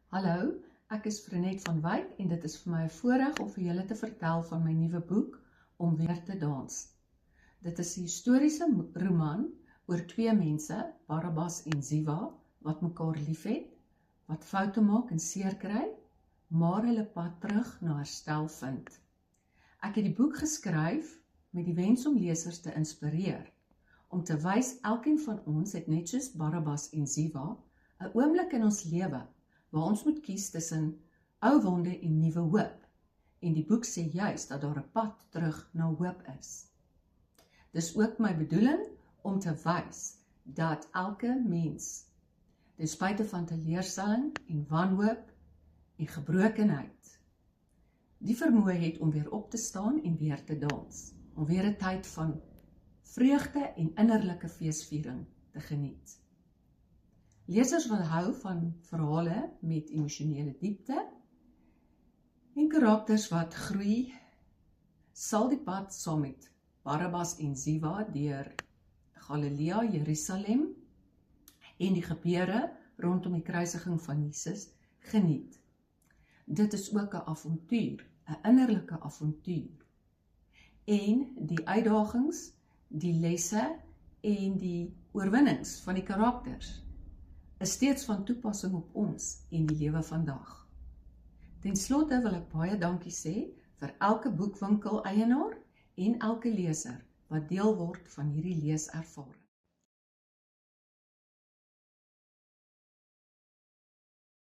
Hallo, ek is Vrenet van Wyk en dit is vir my 'n voorreg om vir julle te vertel van my nuwe boek, Om weer te dans. Dit is 'n historiese roman oor twee mense, Barabbas en Ziva, wat mekaar liefhet, wat foute maak en seer kry, maar hulle pad terug na herstel vind. Ek het die boek geskryf met die wens om lesers te inspireer, om te wys elkeen van ons het net soos Barabbas en Ziva 'n oomblik in ons lewe waar ons moet kies tussen ou wonde en nuwe hoop. En die boek sê juis dat daar 'n pad terug na hoop is. Dis ook my bedoeling om te wys dat elke mens, ten spyte van teleurstelling en wanhoop en gebrokenheid, die vermoë het om weer op te staan en weer te dans, om weer 'n tyd van vreugde en innerlike feesviering te geniet. Lesers wil hou van verhale met emosionele diepte en karakters wat groei, sal die pad saam met Barabbas en Ziva deur Galilea, Jerusalem en die gebeure rondom die kruisiging van Jesus geniet. Dit is ook 'n avontuur, 'n innerlike avontuur. En die uitdagings, die lesse en die oorwinnings van die karakters is steeds van toepassing op ons en die lewe vandag. Ten slotte wil ek baie dankie sê vir elke boekwinkel eienaar en elke leser wat deel word van hierdie leeservaring.